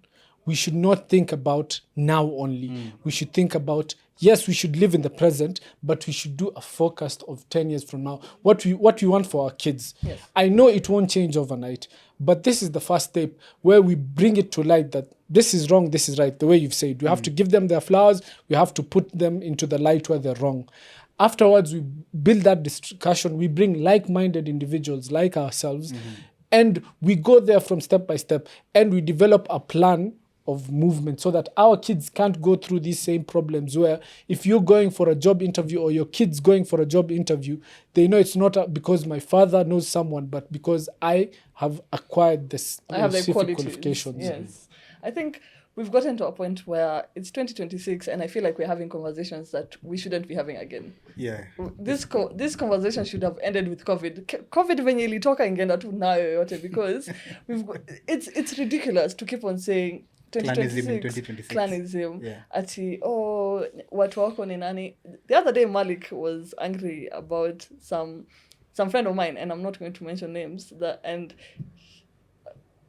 We should not think about now only. We should think about, yes, we should live in the present, but we should do a forecast of 10 years from now. What we want for our kids. Yes. I know it won't change overnight, but this is the first step where we bring it to light that this is wrong, this is right, the way you've said. We have to give them their flowers. We have to put them into the light where they're wrong. Afterwards, we build that discussion. We bring like-minded individuals like ourselves, and we go there from step by step, and we develop a plan of movement so that our kids can't go through these same problems where if you're going for a job interview or your kid's going for a job interview, they know it's not because my father knows someone, but because I have acquired this specific qualifications. Yes. I think we've gotten to a point where it's 2026 and I feel like we're having conversations that we shouldn't be having again. Yeah. This conversation should have ended with COVID. COVID venye ilitoka ingeenda tu nayo yote, because it's ridiculous to keep on saying 2026, clanism. Yeah. Ati, watu wako ni nani? The other day Malik was angry about some friend of mine, and I'm not going to mention names, and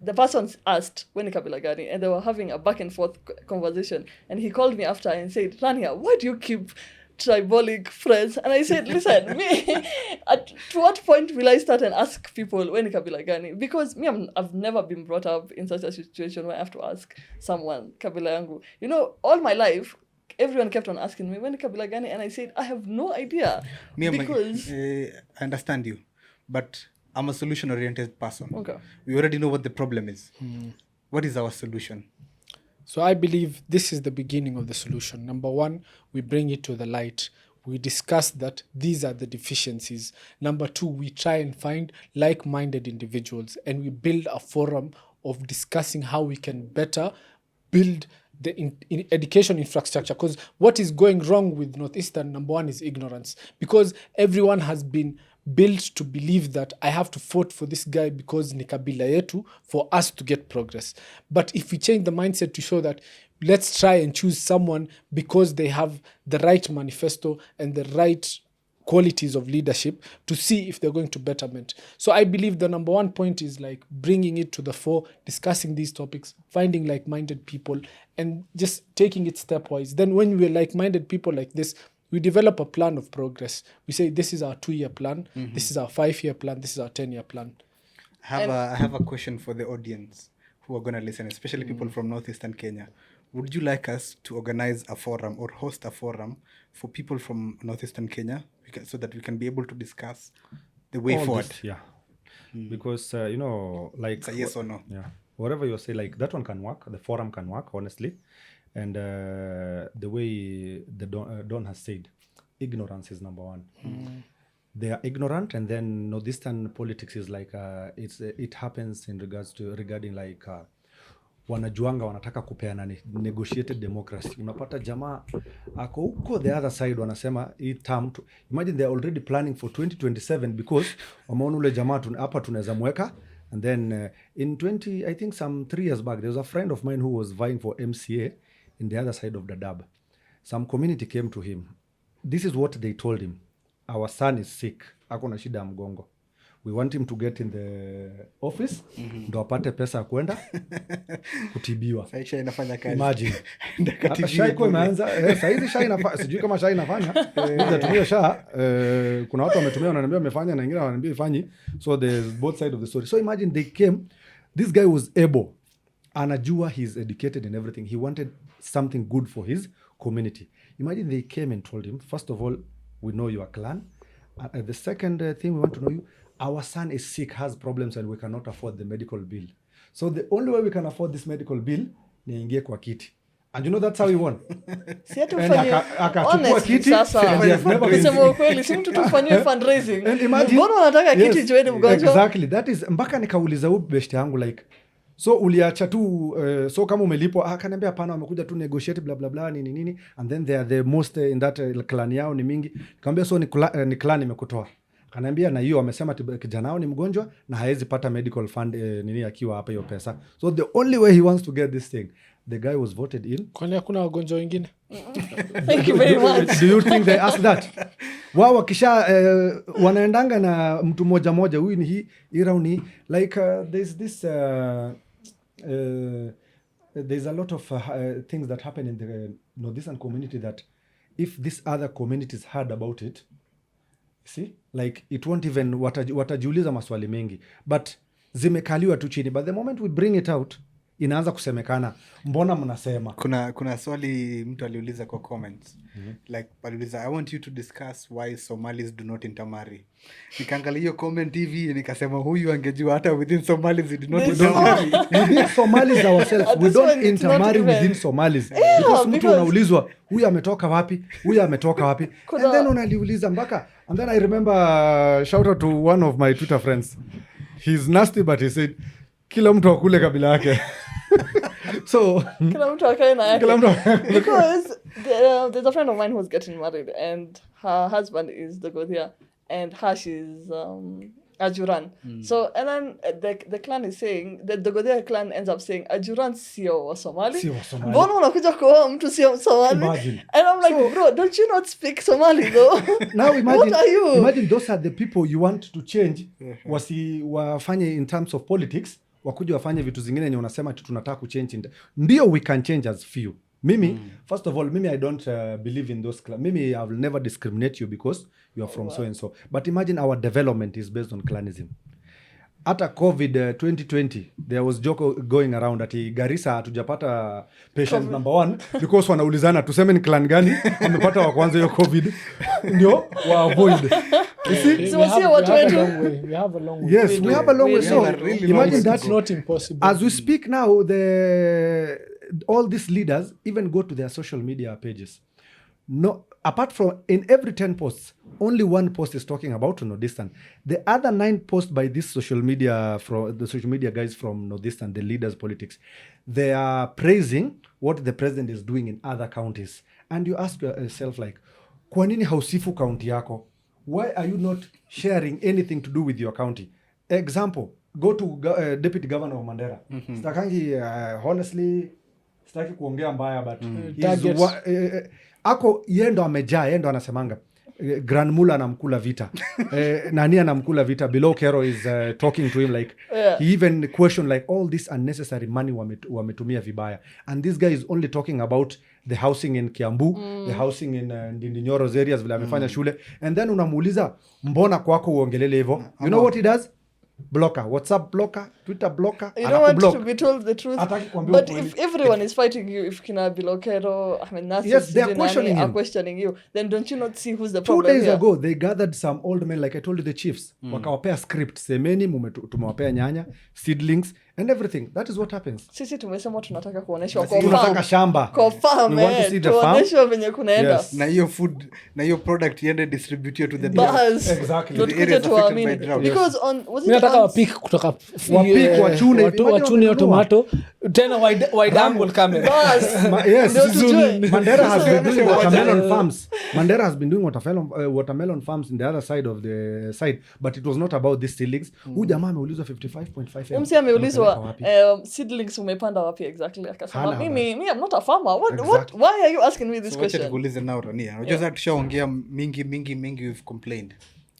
the person asked when Kabila gani, and they were having a back and forth conversation, and he called me after and said, Rania, why do you keep tribalic friends? And I said, listen, me, to what point will I start and ask people when Kabila gani? Because me, I've never been brought up in such a situation where I have to ask someone Kabila yangu. You know, all my life, everyone kept on asking me when Kabila gani, and I said, I have no idea. Because I understand you, but I'm a solution-oriented person. Okay. We already know what the problem is. What is our solution? So I believe this is the beginning of the solution. Number one, we bring it to the light. We discuss that these are the deficiencies. Number two, we try and find like-minded individuals, and we build a forum of discussing how we can better build the in education infrastructure. Because what is going wrong with Northeastern, number one, is ignorance. Because everyone has been built to believe that I have to vote for this guy because ni kabila yetu for us to get progress. But if we change the mindset to show that let's try and choose someone because they have the right manifesto and the right qualities of leadership to see if they're going to betterment. So I believe the number one point is like bringing it to the fore, discussing these topics, finding like-minded people, and just taking it stepwise. Then when we're like-minded people like this, we develop a plan of progress. We say, this is our 2-year plan, this is our 5-year plan, this is our 10-year plan. I have a question for the audience who are going to listen, especially people from Northeastern Kenya. Would you like us to organize a forum or host a forum for people from Northeastern Kenya so that we can be able to discuss the way forward? Because, like... It's a yes or no. Yeah. Whatever you say, like that one can work, the forum can work, honestly. And the way the Don has said, ignorance is number one. They are ignorant, and then Northeastern politics is like it happens in regarding like wanajuanga wanataka kupeana negotiated democracy. Unapata jamaa ako huko the other side wanasema hii term imagine they are already planning for 2027 because wameona ule jamaa hapa tunaweza mweka. And then in I think some 3 years back, there was a friend of mine who was vying for MCA in the other side of the Dab. Some community came to him. This is what they told him. Our son is sick. Ako na shida ya mgongo. We want him to get in the office. Ndo apate pesa ya kwenda kutibiwa. Saisha inafanya kazi. Imagine. Shai kwa imeanza. Saizi shai inafanya. Sijui kama shai inafanya. Nitatumia sha. Kuna watu wametumia wananiambia wamefanya na wengine wananiambia ifanyi. So there's both side of the story. So imagine they came. This guy was able. Anajua he's educated and everything. He wanted something good for his community. Imagine they came and told him, first of all, we know your clan. The second thing we want to know you, our son is sick, has problems, and we cannot afford the medical bill. So the only way we can afford this medical bill ni ingie kwa kiti. And you know that's how he won. Si atu fanye honestly sasa. Kusema ukweli, si mtu tufanywe fundraising. Mbona unataka kiti joini mgonjwa? Exactly. That is mpaka nikauliza huyu best yangu like so uliacha tu so kama umelipo akaniambia hapana wamekuja tu negotiate bla bla bla nini and then they are the most in that clan yao ni mingi. Nikamwambia so ni clan imekutoa. Akaniambia na hiyo wamesema kijana wao ni mgonjwa na haezi pata medical fund nini akiwa hapa hiyo pesa. So the only way he wants to get this thing, the guy was voted in. Kwani hakuna wagonjwa wengine? Thank you very much. Do you think they ask that? Wao wakisha wanaendanga na mtu moja huyu ni hii round like there's this there's a lot of things that happen in the northeastern community that if these other communities heard about it, see, like it won't even watajiuliza maswali mengi, but zimekaliwa tu chini, but the moment we bring it out inaanza kusemekana mbona mnasema. Kuna swali mtu aliuliza kwa comments. Like aliuliza I want you to discuss why Somalis do not intermarry. Nikaangalia hiyo comment hivi nikasema huyu angejua hata within Somalis we do not intermarry. Within Somalis ourselves we don't intermarry within Somalis. Because mtu unaulizwa huyu ametoka wapi? Huyu ametoka wapi? And then unaliuliza mpaka and then I remember shout out to one of my Twitter friends. He's nasty but he said kila mtu akule kabila yake. So kila mtu akae na yake. Because there's a friend of mine who's getting married and her husband is the Godia and she's Ajuran. So and then the clan is saying that the Godia clan ends up saying Ajuran sio Somali. Mbona unakuja kwa mtu sio Somali? Imagine. And I'm like, so, bro, don't you not speak Somali though? Now imagine, what are you? Imagine those are the people you want to change. Wafanye in terms of politics. Wakuja wafanye vitu zingine yenye unasema tunataka kuchange. Ndio we can change as few. Mimi first of all I don't believe in those mimi I will never discriminate you because you are from so and so, but imagine our development is based on clanism. Hata COVID 2020 there was joke going around ati Garissa hatujapata patient number 1 because wanaulizana tuseme ni clan gani wamepata wa kwanza hiyo COVID ndio wa avoid. You see? So we have a long way. Yes, we have a long way. So imagine that's not impossible. As we speak now, all these leaders even go to their social media pages. No, apart from in every 10 posts, only 1 post is talking about Northeastern. The other 9 posts by this social media guys from Northeastern, the leaders politics, they are praising what the president is doing in other counties. And you ask yourself like, kwa nini hausifu county yako? Why are you not sharing anything to do with your county? Example, go to Deputy Governor of Mandera. Stakangi, honestly, sitaki kuongea mbaya, but ako yendo amejaa, yendo anasemanga. Grand Mula anamkula vita. Nani anamkula vita. Below Kero is talking to him like, he even questioned like all this unnecessary money wametumia vibaya. And this guy is only talking about the housing in Kiambu, the housing in Nyoro's areas vile amefanya shule. And then unamuuliza mbona kwako uongelele hivyo. You know what he does? Blocker, WhatsApp blocker, Twitter blocker. You don't want to be told the truth. But if everyone is fighting you, if Kina Bilokero, Nasi, yes, they are questioning you, then don't you not see who's the problem 2 days here? ago, they gathered some old men, like I told you, the chiefs. Wakawapea script, semeni, tumewapea nyanya, seedlings, and everything. That is what happens. Sisi tumesema tunataka kuonyeshwa Basi kwa Tunataka farm. shamba. Kwa farm, We want to see the farm. tuonyeshwe venye kunaenda. Yes. na hiyo food na hiyo product iende distribute to the Buzz. Exactly. Ndio The tukuje areas affected tuwaamini. by drought. Because was Mimi it nataka on wapik kutoka Wapik, wachune. Imagine wachune hiyo wamenunua. tomato tena wide angle camera. Buzz. Yes, Ndio tujue. Mandera has been doing Sasa- watermelon farms. Mandera has been doing watermelon farms in the other side of the side, but it was not about these seedlings. Huyu jamaa ameulizwa 55.5 M. Umsi ameulizwa Unapeleka wapi? seedlings umepanda wapi exactly? Akasema Hana mimi I'm not a farmer. Exactly. Why are you asking me this So wacha question? nikuulize now Rania. Unajua sasa tushaongea mingi we've complained.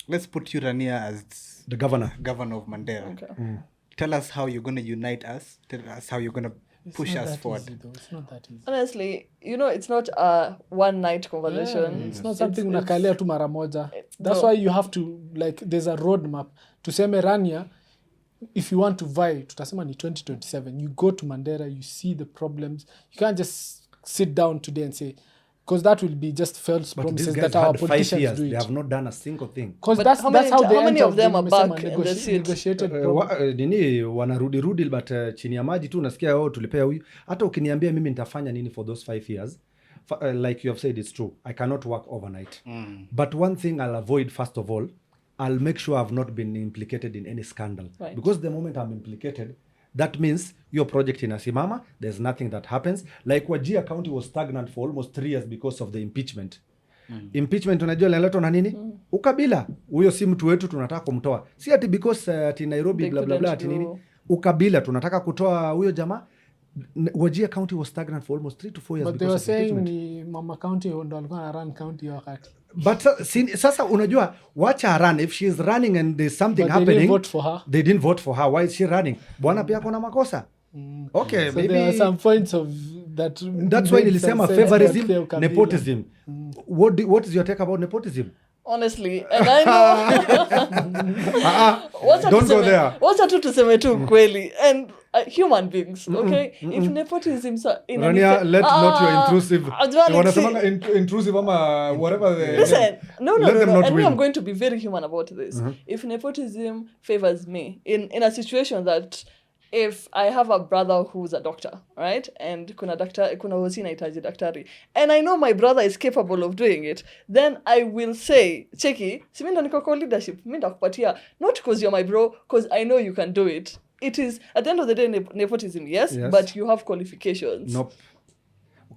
Let's put you Rania as The governor. governor of Mandera. Okay. Tell us how you're going to unite us. Tell us how you're going to push us forward. It's not that easy. Honestly, it's not a one night conversation. Yeah, it's not something unakalia tu mara moja. That's no. why you have to, like, there's a roadmap. Tuseme Rania, if you want to vie, tutasema ni 2027. You go to Mandera, you see the problems. You can't just sit down today and say, because that will be just false But these promises guys that our had 5 politicians years. do They it. have not done a single thing. Because But that's how that's many- how they how many enter of them are nimesema back in the seat? negotiated problem. Nini wanarudi but chini ya maji tu unasikia tulipea huyu. Hata ukiniambia mimi nitafanya nini for those 5 years, like you have said, it's true. I cannot work overnight. But one thing I'll avoid, first of all, I'll make sure I've not been implicated in any scandal. Right. Because the moment I'm implicated, that means your project inasimama, there's nothing that happens. Like Wajir County was stagnant for almost 3 years because of the impeachment. Impeachment unajua inaletwa na nini? Ukabila. Huyo si mtu wetu tunataka kumtoa. Si ati because ati Nairobi They bla bla bla ati couldn't nini? do- Ukabila tunataka kutoa huyo jamaa. Wajir County was stagnant for almost 3 to 4 years But they because were of saying impeachment. ni Mama County ndo alikuwa na run county hiyo wakati. But sasa unajua wacha run, if she is running and there's something But they happening, didn't vote for her. They didn't vote for her. Why is she running? Bwana pia kuna makosa. Okay, So maybe there are some points of that. that's why made nilisema sense favorism, kwa ukabila. nepotism. What is your take about nepotism? Honestly, and I know Wacha Don't go tuseme- there. wacha tu tuseme tu kweli and human beings, okay? If nepotism Rania, let not your intrusive. Wanasemanga Listen, intrusive ama whatever the no, let them not and me, win. I'm going to be very human about this. If nepotism favors me in a situation that if I have a brother who's a doctor, right? And kuna hosi inahitaji daktari, and I know my brother is capable of doing it, then I will say, Cheki, si mimi ndo niko kwa leadership, mimi ndakupatia, not because you're my bro, because I know you can do it. It is, at the end of the day, nepotism, yes, Yes. but you have qualifications. Nope.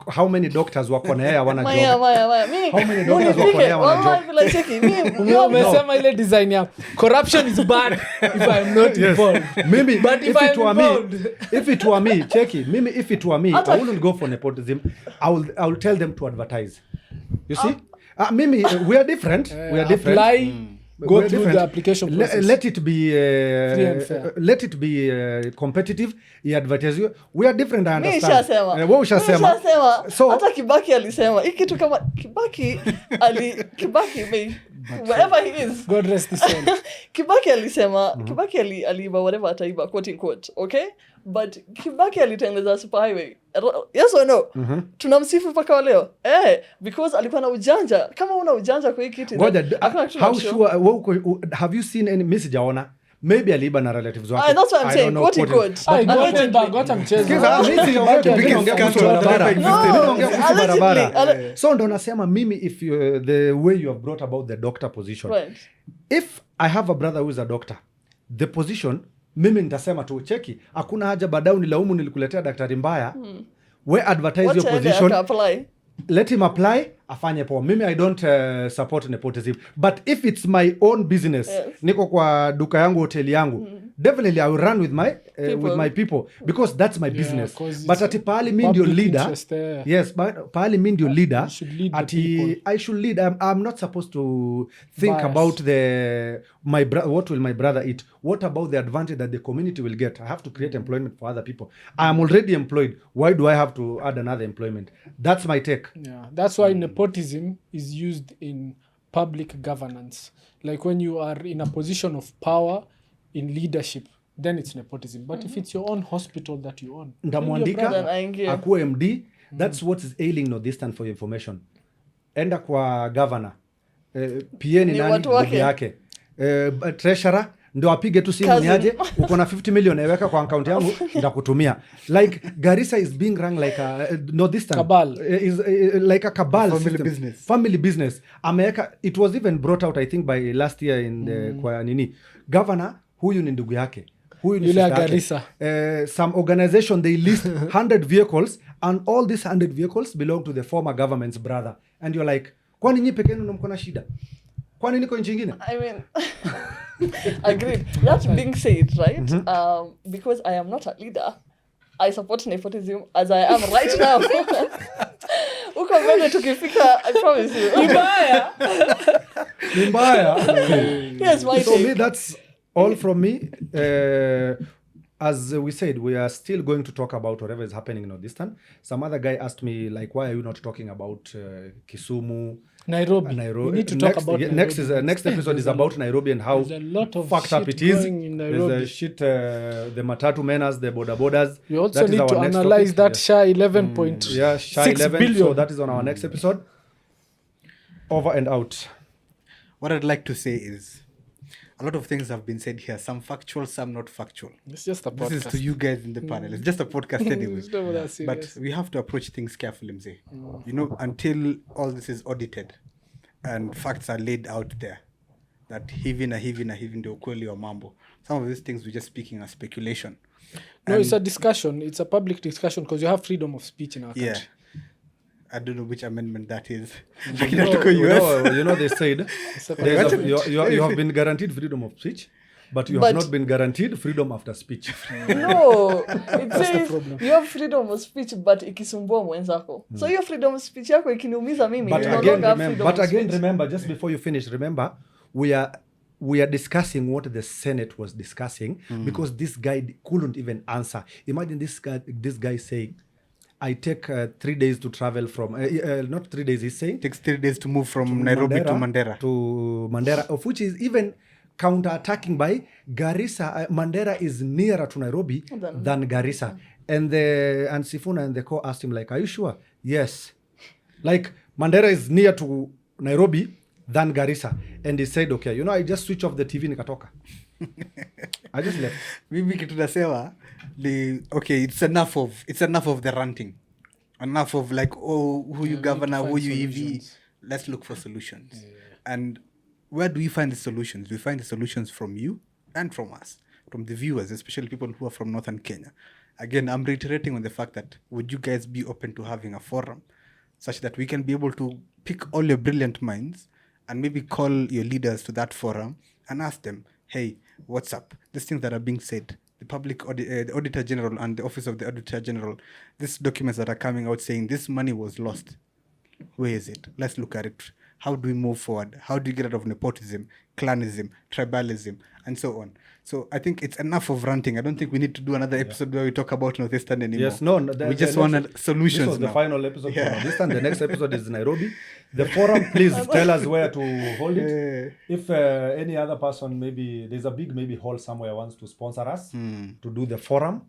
How many doctors wako na yeye hawana Maya, job? mimi, How many doctors wako munipike, there wana wallahi vile Cheki, mimi, Umesema ile design ya corruption is bad if I'm not involved. Mimi, But if it I'm were me, involved. if it were me, Cheki, mimi, if it were me, Hata- I wouldn't go for nepotism. I will tell them to advertise. You see? Mimi, we are different. We are different. Apply, go We're through different. the application process. Let it be Free and fair. let it be competitive. Advertise you. We are different. I mi understand. ishasema. Wewe ushasema. Mi ishasema. So hata Kibaki alisema hii kitu kama Kibaki may wherever he is God rest his soul. Kibaki alisema Kibaki aliiba whatever ataiba quote unquote, okay, but Kibaki alitengeneza super highway, yes or no? Tunamsifu mpaka wa leo because alikuwa na ujanja. Kama una ujanja kwa hii kitu ngoja, hakuna kitu how tunashow. sure have you seen any message jaona? Maybe aliiba na relatives wake. That's what I'm I saying, don't know, quote unquote. Ai, Allegedly. gocha mchezo. Sikiza, mimi siongea kuhusu barabara. Mimi naongea kuhusu barabara. Allegedly. So ndo nasema mimi, if the way you have brought about the doctor position, Right. if I have a brother who is a doctor, the position, mimi nitasema tu Cheki, hakuna haja baadaye unilaumu nilikuletea daktari mbaya. We advertise your Wacha aende position, aka-apply. let him apply, afanye poa. Mimi I don't support nepotism, but if it's my own business, Yes. niko kwa duka yangu, hoteli yangu, definitely I will run with my people because that's my business. 'cause But it's ati pahali mimi ndio public leader, interest, yes, pahali mimi ndio leader, You should lead the ati people. I should lead. I'm not supposed to think Bias. about what will my brother eat. What about the advantage that the community will get? I have to create employment for other people. I'm already employed. Why do I have to add another employment? That's my take. Yeah, that's why nepotism is used in public governance. Like when you are in a position of power in leadership, then it's nepotism. But if it's your own hospital that you own, then your Ndamwandika brother- aingie. akuwe MD. That's what is ailing Northeastern, for your information. Enda kwa governor, PA ni Ni nani? watu wake. Bibi yake. Treasurer ndio apige tu simu niaje uko na 50 million eweka kwa account yangu nitakutumia. Like Garissa is being run like a northeastern Cabal. Is like a cabal Family system. business. Family business. America, it was even brought out I think by last year in the kwa nini governor huyu ni ndugu yake, huyu ni Yule sister yake. Garissa. Some organization they list 100 vehicles and all these 100 vehicles belong to the former government's brother, and you're like kwani nyinyi pekee yenu mko na shida, kwani niko nchi nyingine? I mean, agreed. That being said, right? Because I am not a leader, I support nepotism as I am right now. Uko mbele tukifika, I promise you. Ni mbaya. Yes, my So me, take. that's all from me. As we said, we are still going to talk about whatever is happening in Northeastern. Some other guy asked me, like, why are you not talking about Kisumu, Nairobi. We need to talk about Nairobi. Next episode is about Nairobi and how There's a lot of fucked up shit it is. going in There's Nairobi. a shit, the matatu menace, the border borders. We also That is need our to next analyze topic. that Yes. SHA 11.6 Yeah, Shy 11. billion. So that is on our next episode. Over and out. What I'd like to say is, a lot of things have been said here. Some factual, some not factual. It's just a podcast. This is to you guys in the panel. It's just a podcast anyway. It's never that But serious. we have to approach things carefully, Mzee. You know, until all this is audited and facts are laid out there, that hivi na ndio ukweli wa mambo. Some of these things we're just speaking as speculation. No, And it's a discussion. It's a public discussion because you have freedom of speech in our country. yeah. I don't know which amendment that is. You know, they said It's a there's convention. you have been guaranteed freedom of speech, but you But- have not been guaranteed freedom after speech. No, it says problem. you have freedom of speech but ikisumbua mwenzako. So hiyo freedom of speech yako ikiniumiza mimi, But you no again, longer have remember, freedom of speech. remember, just before you finish, remember, we are discussing what the Senate was discussing because this guy couldn't even answer. Imagine this guy saying, I take 3 days to travel from, not 3 days, he's saying, takes 3 days to move from Nairobi to Mandera. To Mandera, of which is even counter-attacking by Garissa. Mandera is nearer to Nairobi than Garissa. And Sifuna and the co asked him, like, are you sure? Yes. Like, Mandera is near to Nairobi than Garissa. And he said, okay, you know, I just switch off the TV nikatoka. I just left. Mimi kitu nasema ni okay, it's enough of the ranting. Enough of like, oh, who you we governor, need to who find you EV. solutions. Let's look for solutions. And where do we find the solutions? We find the solutions from you and from us, from the viewers, especially people who are from northern Kenya. Again, I'm reiterating on the fact that would you guys be open to having a forum such that we can be able to pick all your brilliant minds and maybe call your leaders to that forum and ask them, hey, what's up? These things that are being said, the the Auditor General and the Office of the Auditor General, these documents that are coming out saying this money was lost. Where is it? Let's look at it. How do we move forward? How do you get out of nepotism, clanism, tribalism, and so on? So I think it's enough of ranting. I don't think we need to do another episode where we talk about Northeastern anymore. Yes, no. We just want solutions This was now. the final episode Yeah. for Northeastern. The next episode is Nairobi. The forum, please tell us where to hold it. If any other person, maybe there's a big maybe hall somewhere wants to sponsor us to do the forum,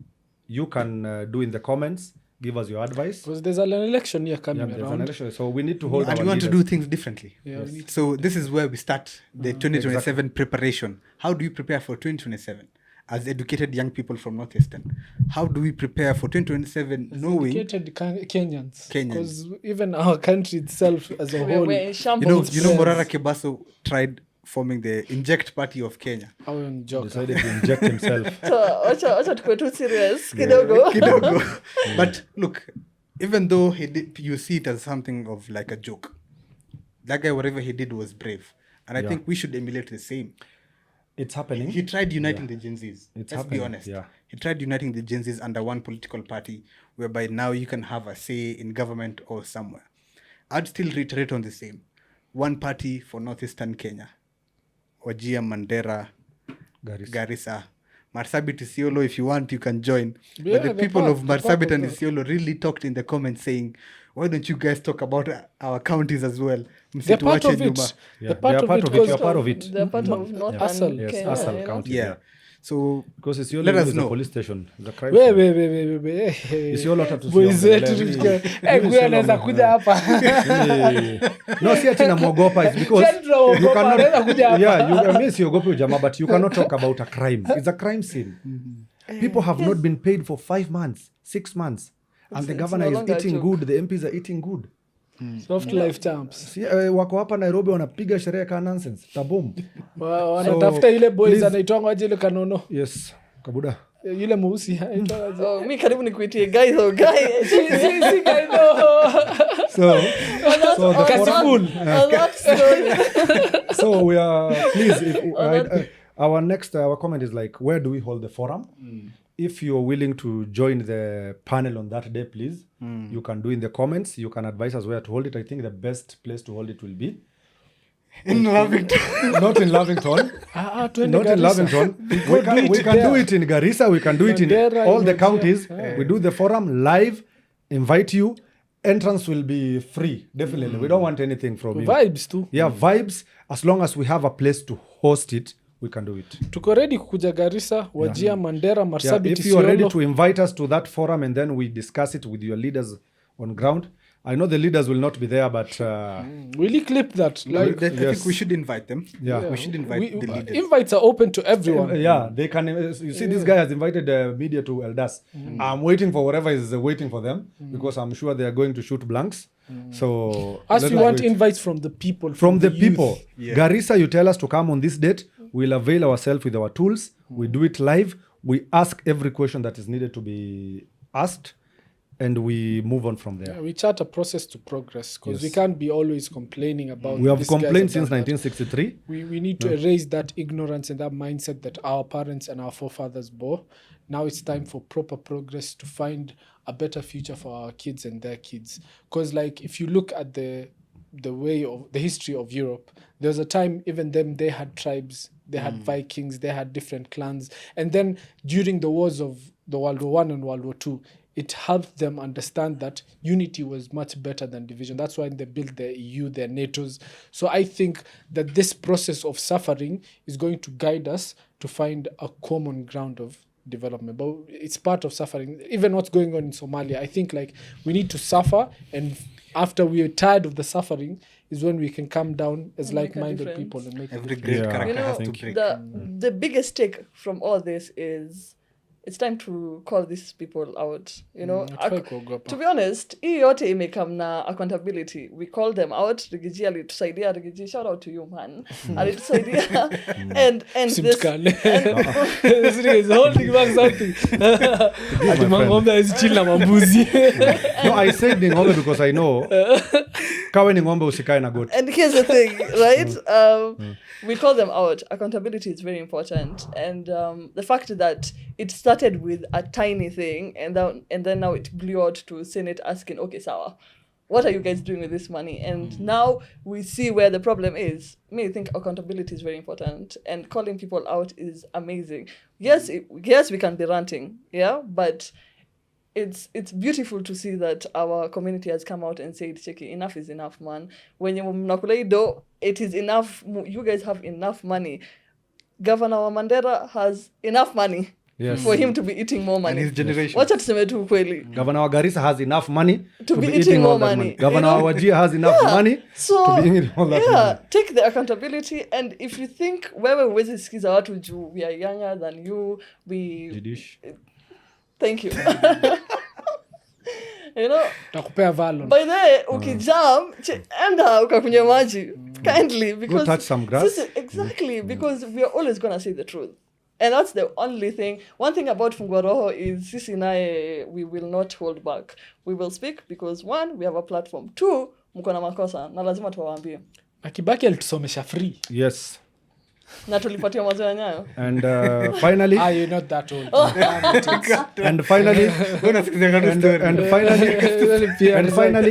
you can do in the comments. Give us your advice. Because there's an election year Yeah, coming there's an around. election, so we need to hold And our we want to leaders. do things differently. Yeah, we need So this is where we start the 2027 preparation. How do you prepare for 2027 as educated young people from Northeastern? How do we prepare for 2027 knowing Educated Kenyans. Kenyans. Because even our country itself as a whole. We're in you shambles. know Yes. Morara Kebaso tried forming the Inject Party of Kenya. Our joke. Decided to inject himself. So, wacha tukue tu serious kidogo. Kidogo. But look, even though you see it as something of like a joke, that guy, whatever he did was brave. And I think we should emulate the same. It's happening. He tried uniting the Gen Zs. It's Let's happening, be honest. yeah. He tried uniting the Gen Zs under one political party, whereby now you can have a say in government or somewhere. I'd still reiterate on the same. One party for Northeastern Kenya. Wajir, Mandera, Garissa. Marsabit, Isiolo, if you want, you can join. Yeah, but the they're people part- of they're part Marsabit of and that. Isiolo really talked in the comments saying, why don't you guys talk about our counties as well? They're part Msituache of it. nyuma. Yeah, They're part they are of part it of it. because You're part of it. They're part of Northern Asal. Yes, Kenya, Asal you know? County. Yeah. So Because it's your Let us is a know. police station. It's a crime We- scene. we- we- we- we- It's your lot to boys see on the zetu left. tukiwa- Guy anaweza kuja hapa. No, si ati namwogopa. It's because Sisi tunaogopa, you cannot. anaweza kuja hapa. Yeah, mimi siogopi ujamaa, but you cannot talk about a crime. It's a crime scene. People have not been paid for 5 months, 6 months, and the It's governor no is longer a eating joke. good. The MPs are eating good. Soft life champs. Si, wako hapa Nairobi wanapiga sherehe ka nonsense. Tabum. Wanatafuta ile boys please- anaitwanga aje ile kanono. Yes, Kabuda. Yule mweusi anaitwanga aje? Oh, mi karibu nikuitie guy though guy. Si guy no. So the Kasiful. On that story. so we are please if, our comment is like, where do we hold the forum? If you're willing to join the panel on that day, please, you can do in the comments. You can advise us where to hold it. I think the best place to hold it will be in Lavington. not in Lavington. Twende Not in Garissa. Lavington. We can do it in Garissa. We can do it in Mandera, all the Wajir. counties. We do the forum live. Invite you. Entrance will be free. Definitely. We don't want anything from you. Vibes tu. Yeah, vibes. As long as we have a place to host it, we can do it. Tuko ready kukuja Garissa, Wajir, Mandera, Yeah, Marsabit, if you are ready Isiolo. to invite us to that forum and then we discuss it with your leaders on ground. I know the leaders will not be there, but Will you clip that? Like, I yes. think we should invite them. Yeah. We should invite the leaders. Invites are open to everyone. yeah, they can. You see, this guy has invited media to Eldas. I'm waiting for whatever is waiting for them because I'm sure they are going to shoot blanks. So As let's we want wait. invites from the people. From the youth. people. Yeah. Garissa, you tell us to come on this date. We'll avail ourselves with our tools. We do it live. We ask every question that is needed to be asked, and we move on from there. Yeah, we chart a process to progress because we Yes. can't be always complaining about. We have this guy's complained about since that. 1963. We need to erase that ignorance and that mindset that our parents and our forefathers bore. Now it's time for proper progress to find a better future for our kids and their kids. Because like if you look at the way of the history of Europe, there was a time even them they had tribes, they had Vikings, they had different clans, and then during the wars of the World War I and World War II, it helped them understand that unity was much better than division. That's why they built the EU, their NATOs. So I think that this process of suffering is going to guide us to find a common ground of development. But it's part of suffering. Even what's going on in Somalia, I think like we need to suffer, and after we are tired of the suffering is when we can come down as And make a like-minded difference. people and make a Every difference. great Yeah. character You know, has to Thank break. the biggest take from all this is it's time to call these people out. You know, Hatufai kuogopa. to be honest, hii yote imekam na accountability. We call them out. Rigiji alitusaidia. Rigiji, shout out to you, man. Alitusaidia. and this, Simtukane. This nigga is holding back something. Ati mang'ombe hawezi chill na mambuzi. No, I said Ningombe because I know kawe Ningombe usikae na goat. and here's the thing, right? We call them out. Accountability is very important, and the fact that it started with a tiny thing, and then now it blew out to Senate asking, okay, sawa, what are you guys doing with this money? And now we see where the problem is. Me, I think accountability is very important, and calling people out is amazing. Yes, we can be ranting, yeah, but it's beautiful to see that our community has come out and said, Cheki, enough is enough, man. When you mnakula do, it is enough. You guys have enough money. Governor wa Mandera has enough money for him to be eating more And money. his generation. Wacha tuseme tu ukweli. Governor wa Garissa has enough money To be eating all more that money. Governor You know? wa Wajir has enough money So, to be eating all that money. take the accountability, and if you think wewe huwezi sikiza watu juu we are younger than you, Jidish. thank you. You know, Takupea valon. by the way, ukijam, enda ukakunywa maji kindly, because touch some grass. Exactly, because we are always gonna say the truth, and that's the only thing. One thing about Fungua Roho is sisi naye, we will not hold back. We will speak because one, we have a platform. Two, mko na makosa na lazima tuwaambie, Na Kibaki alitusomesha free. Yes. na tulipatia mazo ya Nyayo. And finally, You're not that old. and finally,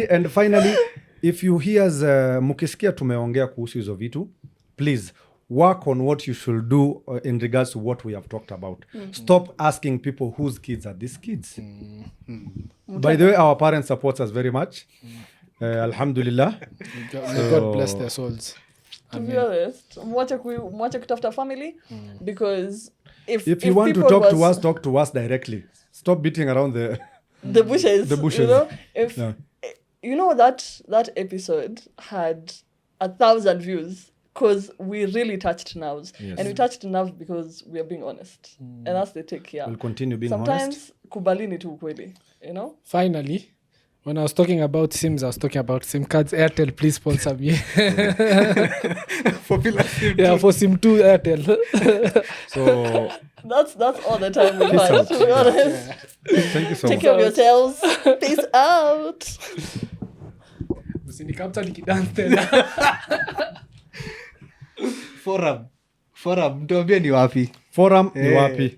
and finally, if you hears mukisikia tumeongea kuhusu hizo vitu, please work on what you should do in regards to what we have talked about. Stop asking people whose kids are these kids. By the way, our parents support us very much. Alhamdulillah. May God bless their souls. To be honest, mwache kutafuta family, because If you want to people talk to us directly. Stop beating around the bushes, the bushes. you know, if Yeah. you know that episode had 1,000 views because we really touched nerves. Yes. And we touched nerves because we are being honest, and that's the take here. We'll continue being Sometimes honest. kubalini tu ukweli, you know. Finally, when I was talking about SIMs, I was talking about SIM cards. Airtel, please sponsor me. For Pillar SIM Yeah, too. for SIM 2, Airtel. So That's all the time we Peace have, out. to be honest. thank you so Take much. care of yourselves. Peace out. Usinikamta nikidance tena. Forum. Mtuambie ni wapi? Forum ni Eh. wapi?